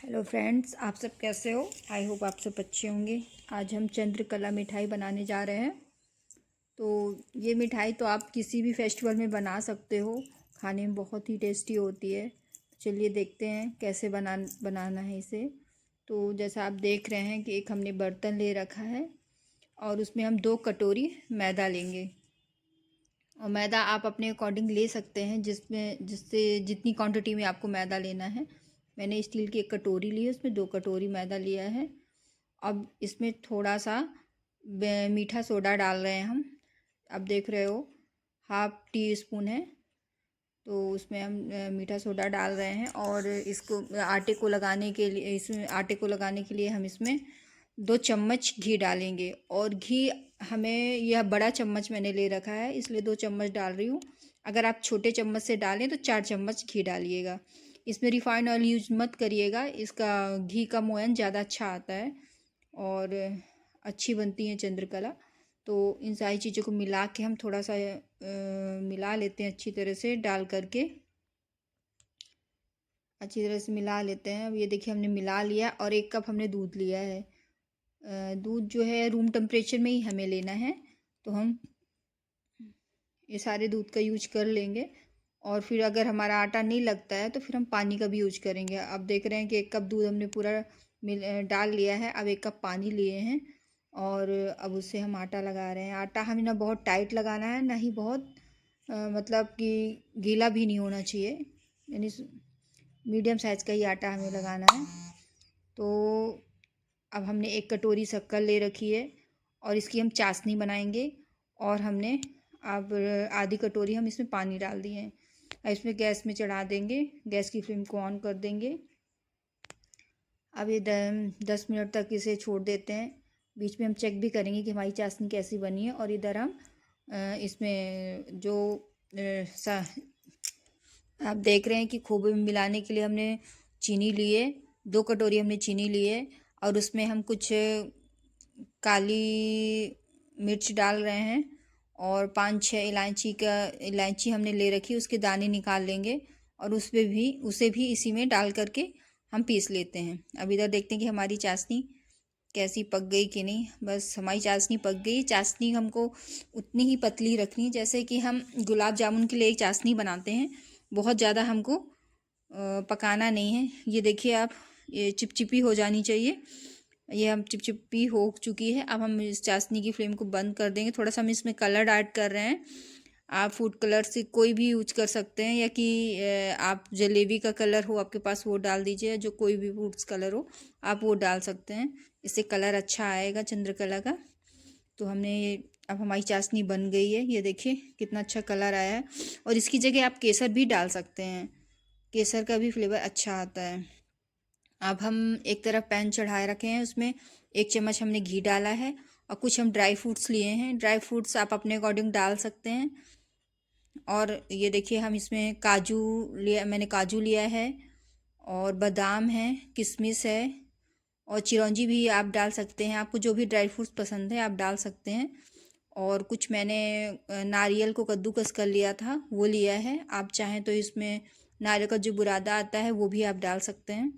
Hello friends, आप सब कैसे हो। आई होप आप सब अच्छे होंगे। आज हम चंद्रकला मिठाई बनाने जा रहे हैं। तो ये मिठाई तो आप किसी भी फेस्टिवल में बना सकते हो। खाने में बहुत ही टेस्टी होती है। चलिए देखते हैं कैसे बनाना है इसे। तो जैसा आप देख रहे हैं कि एक हमने बर्तन ले रखा है और उसमें हम 2 कटोरी मैदा लेंगे। और मैदा आप अपने अकॉर्डिंग ले सकते हैं, जिससे जितनी क्वांटिटी में आपको मैदा लेना है। मैंने स्टील की 1 कटोरी ली है, उसमें 2 कटोरी मैदा लिया है। अब इसमें थोड़ा सा मीठा सोडा डाल रहे हैं हम। अब देख रहे हो 1/2 टी स्पून है। तो उसमें हम मीठा सोडा डाल रहे हैं। और इसको आटे को लगाने के लिए हम इसमें 2 चम्मच घी डालेंगे। और घी हमें यह बड़ा चम्मच मैंने ले रखा है, इसलिए 2 चम्मच डाल रही हूँ। अगर आप छोटे चम्मच से डालें तो 4 चम्मच घी डालिएगा। इसमें रिफाइंड ऑयल यूज मत करिएगा, इसका घी का मोयन ज़्यादा अच्छा आता है और अच्छी बनती है चंद्रकला। तो इन सारी चीज़ों को मिला के हम थोड़ा सा मिला लेते हैं अच्छी तरह से डाल करके। अच्छी तरह से मिला लेते हैं। अब ये देखिए हमने मिला लिया और 1 कप हमने दूध लिया है। दूध जो है रूम टेम्परेचर में ही हमें लेना है। तो हम ये सारे दूध का यूज कर लेंगे। और फिर अगर हमारा आटा नहीं लगता है तो फिर हम पानी का भी यूज करेंगे। अब देख रहे हैं कि 1 कप दूध हमने पूरा डाल लिया है। अब 1 कप पानी लिए हैं और अब उससे हम आटा लगा रहे हैं। आटा हमें ना बहुत टाइट लगाना है, ना ही बहुत मतलब कि गीला भी नहीं होना चाहिए, यानी मीडियम साइज़ का ही आटा हमें लगाना है। तो अब हमने 1 कटोरी शक्कर ले रखी है और इसकी हम चाशनी बनाएंगे। और हमने अब आधी कटोरी हम इसमें पानी डाल दिए हैं। अब इसमें गैस में चढ़ा देंगे, गैस की फ्लेम को ऑन कर देंगे। अब ये 10 मिनट तक इसे छोड़ देते हैं। बीच में हम चेक भी करेंगे कि हमारी चाशनी कैसी बनी है। और इधर हम इसमें जो आप देख रहे हैं कि खोबे में मिलाने के लिए हमने चीनी लिए, 2 कटोरी हमने चीनी लिए। और उसमें हम कुछ काली मिर्च डाल रहे हैं और 5-6 इलायची हमने ले रखी, उसके दाने निकाल लेंगे। और उसे भी इसी में डाल करके हम पीस लेते हैं। अब इधर देखते हैं कि हमारी चाशनी कैसी पक गई कि नहीं। बस हमारी चाशनी पक गई। चाशनी हमको उतनी ही पतली रखनी जैसे कि हम गुलाब जामुन के लिए एक चाशनी बनाते हैं। बहुत ज़्यादा हमको पकाना नहीं है। ये देखिए आप, ये चिपचिपी हो जानी चाहिए। ये हम चिपचिपी हो चुकी है। अब हम इस चाशनी की फ्लेम को बंद कर देंगे। थोड़ा सा हम इसमें कलर ऐड कर रहे हैं। आप फूड कलर से कोई भी यूज कर सकते हैं, या कि आप जलेबी का कलर हो आपके पास वो डाल दीजिए। जो कोई भी फूड्स कलर हो आप वो डाल सकते हैं, इससे कलर अच्छा आएगा चंद्रकला का। तो हमने अब हमारी चाशनी बन गई है। ये देखिए कितना अच्छा कलर आया है। और इसकी जगह आप केसर भी डाल सकते हैं, केसर का भी फ्लेवर अच्छा आता है। अब हम एक तरफ पैन चढ़ाए रखे हैं, उसमें 1 चम्मच हमने घी डाला है। और कुछ हम ड्राई फ्रूट्स लिए हैं। ड्राई फ्रूट्स आप अपने अकॉर्डिंग डाल सकते हैं। और ये देखिए हम इसमें मैंने काजू लिया है और बादाम है, किशमिश है और चिरौंजी भी आप डाल सकते हैं। आपको जो भी ड्राई फ्रूट्स पसंद है आप डाल सकते हैं। और कुछ मैंने नारियल को कद्दूकस कर लिया था, वो लिया है। आप चाहें तो इसमें नारियल का जो बुरादा आता है वो भी आप डाल सकते हैं।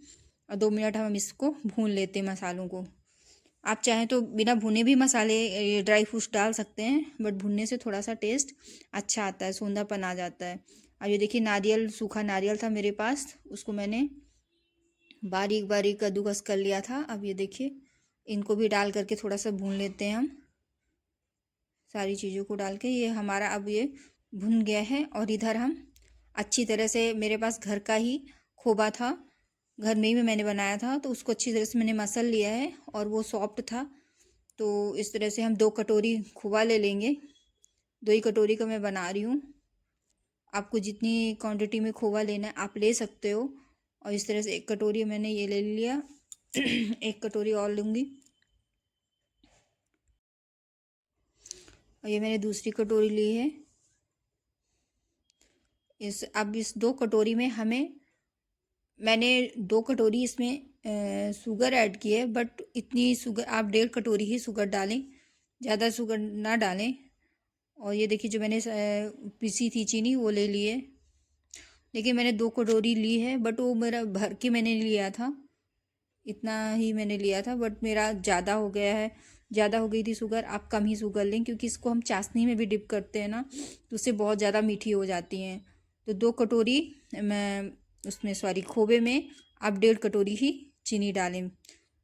और 2 मिनट हम इसको भून लेते हैं मसालों को। आप चाहें तो बिना भुने भी मसाले ड्राई फ्रूट्स डाल सकते हैं, बट भुनने से थोड़ा सा टेस्ट अच्छा आता है, सोंधापन आ जाता है। अब ये देखिए सूखा नारियल था मेरे पास, उसको मैंने बारीक बारीक कद्दूकस कर लिया था। अब ये देखिए इनको भी डाल करके थोड़ा सा भून लेते हैं हम। सारी चीज़ों को डाल के ये हमारा अब ये भुन गया है। और इधर हम अच्छी तरह से, मेरे पास घर का ही खोबा था, घर में ही मैंने बनाया था, तो उसको अच्छी तरह से मैंने मसल लिया है और वो सॉफ्ट था। तो इस तरह से हम 2 कटोरी खोवा ले लेंगे। 2 ही कटोरी का मैं बना रही हूँ। आपको जितनी क्वांटिटी में खोवा लेना है आप ले सकते हो। और इस तरह से 1 कटोरी मैंने ये ले लिया। 1 कटोरी और लूँगी। और ये मैंने दूसरी कटोरी ली है। अब इस 2 कटोरी में मैंने 2 कटोरी इसमें शुगर ऐड की है, बट इतनी शुगर आप 1.5 कटोरी ही शुगर डालें, ज़्यादा शुगर ना डालें। और ये देखिए जो मैंने पीसी थी चीनी वो ले ली है। देखिए मैंने 2 कटोरी ली है, बट वो मेरा भर के मैंने लिया था, इतना ही मैंने लिया था, बट मेरा ज़्यादा हो गया है, ज़्यादा हो गई थी शुगर। आप कम ही शुगर लें, क्योंकि इसको हम चाशनी में भी डिप करते हैं ना, तो उससे बहुत ज़्यादा मीठी हो जाती हैं। तो 2 कटोरी मैं उसमें, सॉरी, खोबे में आप 1.5 कटोरी ही चीनी डालें,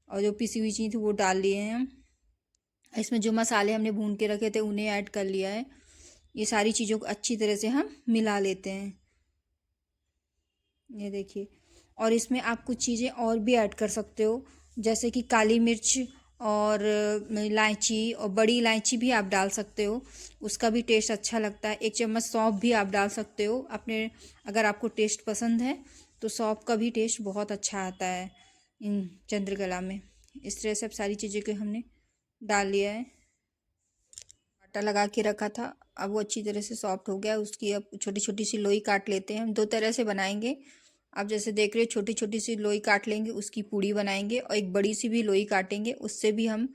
और जो पिसी हुई चीनी थी वो डाल लिए हैं हम। इसमें जो मसाले हमने भून के रखे थे उन्हें ऐड कर लिया है। ये सारी चीज़ों को अच्छी तरह से हम मिला लेते हैं। ये देखिए, और इसमें आप कुछ चीज़ें और भी ऐड कर सकते हो, जैसे कि काली मिर्च और इलायची, और बड़ी इलायची भी आप डाल सकते हो, उसका भी टेस्ट अच्छा लगता है। 1 चम्मच सौंफ भी आप डाल सकते हो अपने, अगर आपको टेस्ट पसंद है तो सौंफ का भी टेस्ट बहुत अच्छा आता है इन चंद्रकला में। इस तरह से अब सारी चीज़ें को हमने डाल लिया है। आटा लगा के रखा था, अब वो अच्छी तरह से सॉफ्ट हो गया। उसकी अब छोटी छोटी सी लोई काट लेते हैं। हम 2 तरह से बनाएंगे। आप जैसे देख रहे हो, छोटी छोटी सी लोई काट लेंगे, उसकी पूड़ी बनाएंगे, और एक बड़ी सी भी लोई काटेंगे, उससे भी हम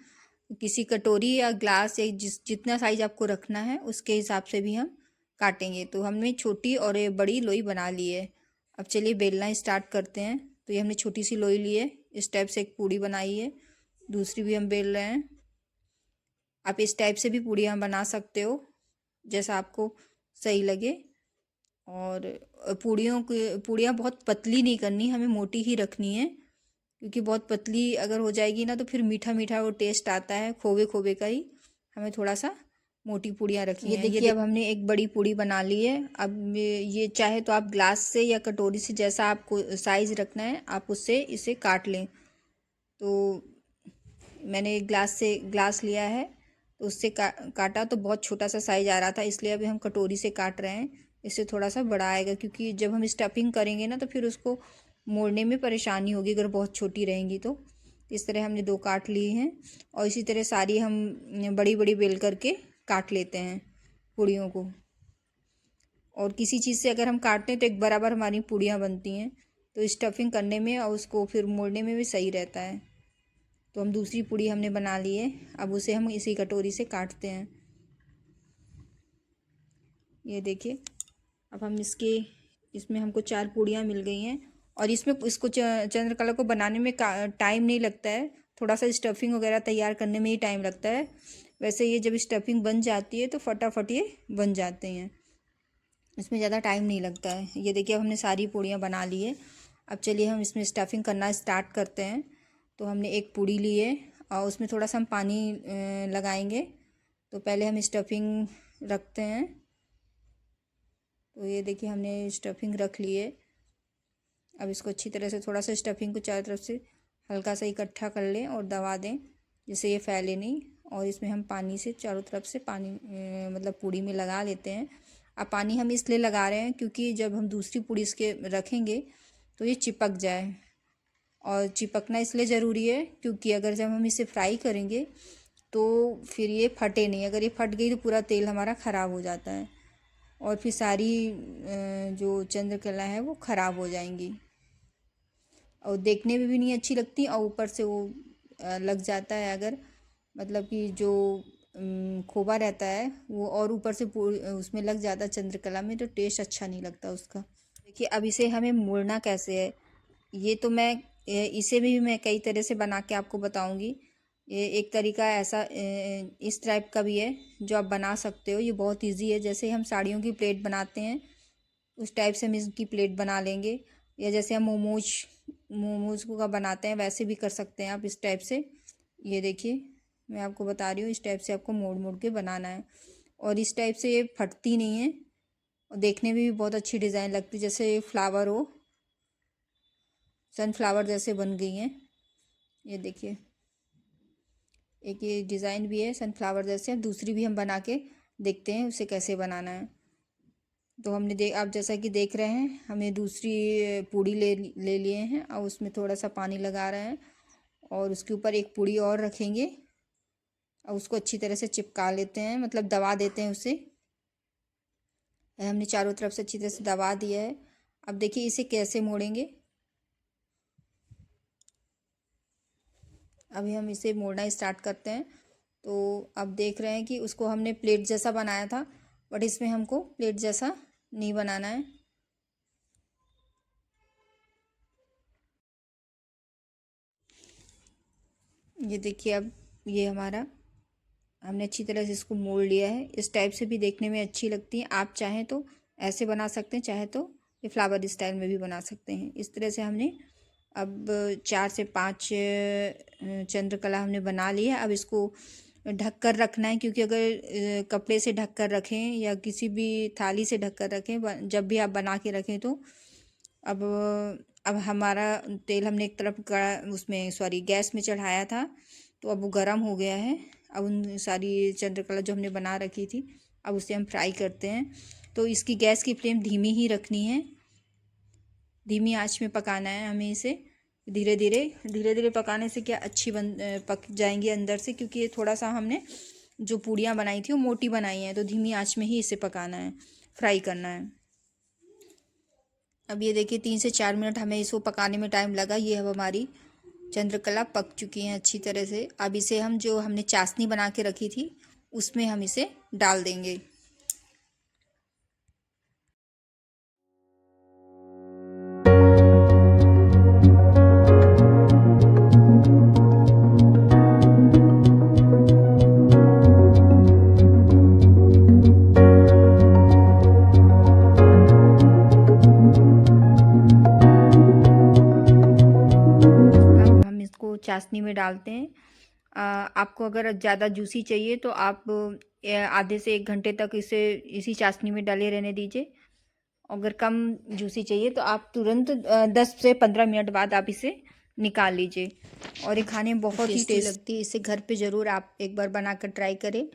किसी कटोरी या ग्लास या जितना साइज आपको रखना है उसके हिसाब से भी हम काटेंगे। तो हमने छोटी और ये बड़ी लोई बना ली है। अब चलिए बेलना स्टार्ट करते हैं। तो ये हमने छोटी सी लोई ली है, इस टाइप से एक पूड़ी बनाई है, दूसरी भी हम बेल रहे हैं। आप इस टाइप से भी पूड़ियाँ बना सकते हो, जैसा आपको सही लगे। और पूड़ियाँ बहुत पतली नहीं करनी, हमें मोटी ही रखनी है, क्योंकि बहुत पतली अगर हो जाएगी ना तो फिर मीठा मीठा वो टेस्ट आता है खोबे खोबे का ही। हमें थोड़ा सा मोटी पूड़ियाँ रखनी है। ये देखिए, अब हमने एक बड़ी पूड़ी बना ली है। अब ये चाहे तो आप ग्लास से या कटोरी से, जैसा आपको साइज़ रखना है आप उससे इसे काट लें। तो मैंने एक ग्लास लिया है, तो उससे काटा तो बहुत छोटा सा साइज आ रहा था, इसलिए अभी हम कटोरी से काट रहे हैं। इससे थोड़ा सा बड़ा आएगा, क्योंकि जब हम स्टफिंग करेंगे ना तो फिर उसको मोड़ने में परेशानी होगी अगर बहुत छोटी रहेंगी तो। इस तरह हमने 2 काट ली हैं, और इसी तरह सारी हम बड़ी बड़ी बेल करके काट लेते हैं पूड़ियों को। और किसी चीज़ से अगर हम काटते हैं तो एक बराबर हमारी पूड़ियाँ बनती हैं, तो स्टफिंग करने में और उसको फिर मोड़ने में भी सही रहता है। तो हम दूसरी पूड़ी हमने बना ली है, अब उसे हम इसी कटोरी से काटते हैं। ये देखिए, अब हम इसमें हमको 4 पूड़ियाँ मिल गई हैं, और इसमें इसको चंद्रकला को बनाने में टाइम नहीं लगता है, थोड़ा सा स्टफिंग वगैरह तैयार करने में ही टाइम लगता है। वैसे ये जब स्टफिंग बन जाती है तो फटाफट ये बन जाते हैं, इसमें ज़्यादा टाइम नहीं लगता है। ये देखिए, अब हमने सारी पूड़ियाँ बना ली है। अब चलिए हम इसमें स्टफिंग करना स्टार्ट करते हैं। तो हमने एक पूड़ी ली है, और उसमें थोड़ा सा हम पानी लगाएंगे। तो पहले हम स्टफिंग रखते हैं। तो ये देखिए, हमने स्टफिंग रख ली है। अब इसको अच्छी तरह से थोड़ा सा स्टफिंग को चारों तरफ से हल्का सा इकट्ठा कर लें और दबा दें, जिससे ये फैले नहीं। और इसमें हम पानी से चारों तरफ से पानी मतलब पूड़ी में लगा लेते हैं। अब पानी हम इसलिए लगा रहे हैं क्योंकि जब हम दूसरी पूड़ी इसके रखेंगे तो ये चिपक जाए। और चिपकना इसलिए ज़रूरी है क्योंकि अगर जब हम इसे फ्राई करेंगे तो फिर ये फटे नहीं। अगर ये फट गई तो पूरा तेल हमारा ख़राब हो जाता है, और फिर सारी जो चंद्रकला है वो ख़राब हो जाएंगी, और देखने में भी नहीं अच्छी लगती, और ऊपर से वो लग जाता है अगर, मतलब कि जो खोबा रहता है वो, और ऊपर से उसमें लग जाता है चंद्रकला में, तो टेस्ट अच्छा नहीं लगता उसका। देखिए, अब इसे हमें मोड़ना कैसे है, ये तो मैं इसे भी मैं कई तरह से बना के आपको बताऊंगी। ये एक तरीका ऐसा इस टाइप का भी है जो आप बना सकते हो। ये बहुत इजी है, जैसे हम साड़ियों की प्लेट बनाते हैं उस टाइप से हम इसकी प्लेट बना लेंगे, या जैसे हम मोमोज का बनाते हैं वैसे भी कर सकते हैं आप इस टाइप से। ये देखिए, मैं आपको बता रही हूँ, इस टाइप से आपको मोड़ मोड़ के बनाना है, और इस टाइप से ये फटती नहीं है, और देखने में भी बहुत अच्छी डिज़ाइन लगती है, जैसे फ्लावर हो, सनफ्लावर जैसे बन गई हैं। ये देखिए, एक ये डिज़ाइन भी है सनफ्लावर जैसे। अब दूसरी भी हम बना के देखते हैं उसे कैसे बनाना है। तो हमने आप जैसा कि देख रहे हैं, हमें दूसरी पूड़ी ले लिए हैं, और उसमें थोड़ा सा पानी लगा रहे हैं, और उसके ऊपर एक पूड़ी और रखेंगे, और उसको अच्छी तरह से चिपका लेते हैं, मतलब दबा देते हैं उसे। हमने चारों तरफ से अच्छी तरह से दबा दिया है। अब देखिए इसे कैसे मोड़ेंगे। अभी हम इसे मोड़ना स्टार्ट करते हैं। तो अब देख रहे हैं कि उसको हमने प्लेट जैसा बनाया था, बट इसमें हमको प्लेट जैसा नहीं बनाना है। ये देखिए, अब ये हमारा हमने अच्छी तरह से इसको मोड़ लिया है। इस टाइप से भी देखने में अच्छी लगती है। आप चाहें तो ऐसे बना सकते हैं, चाहे तो ये फ्लावर स्टाइल में भी बना सकते हैं। इस तरह से हमने अब 4 से 5 चंद्रकला हमने बना ली है। अब इसको ढक कर रखना है, क्योंकि अगर कपड़े से ढक कर रखें या किसी भी थाली से ढक कर रखें, जब भी आप बना के रखें तो अब हमारा तेल हमने एक तरफ उसमें सॉरी गैस में चढ़ाया था, तो अब वो गर्म हो गया है। अब उन सारी चंद्रकला जो हमने बना रखी थी, अब उसे हम फ्राई करते हैं। तो इसकी गैस की फ्लेम धीमी ही रखनी है, धीमी आंच में पकाना है हमें इसे। धीरे धीरे पकाने से क्या अच्छी पक जाएंगी अंदर से, क्योंकि ये थोड़ा सा हमने जो पूड़ियाँ बनाई थी वो मोटी बनाई हैं, तो धीमी आंच में ही इसे पकाना है, फ्राई करना है। अब ये देखिए 3 से 4 मिनट हमें इसको पकाने में टाइम लगा। ये अब हमारी चंद्रकला पक चुकी हैं अच्छी तरह से। अब इसे हम जो हमने चाशनी बना के रखी थी उसमें हम इसे डाल देंगे। चाशनी में डालते हैं। आपको अगर ज़्यादा जूसी चाहिए तो आप आधे से 1 घंटे तक इसे इसी चाशनी में डाले रहने दीजिए। अगर कम जूसी चाहिए तो आप तुरंत 10 से 15 मिनट बाद आप इसे निकाल लीजिए। और ये खाने में बहुत ही टेस्टी लगती है। इसे घर पे ज़रूर आप एक बार बनाकर ट्राई करें।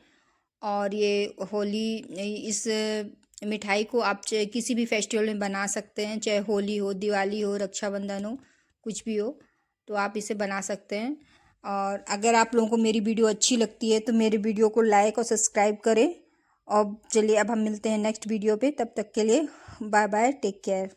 और ये होली, इस मिठाई को आप चाहे किसी भी फेस्टिवल में बना सकते हैं, चाहे होली हो, दिवाली हो, रक्षाबंधन हो, कुछ भी हो, तो आप इसे बना सकते हैं। और अगर आप लोगों को मेरी वीडियो अच्छी लगती है तो मेरे वीडियो को लाइक और सब्सक्राइब करें। और चलिए अब हम मिलते हैं नेक्स्ट वीडियो पे, तब तक के लिए बाय बाय, टेक केयर।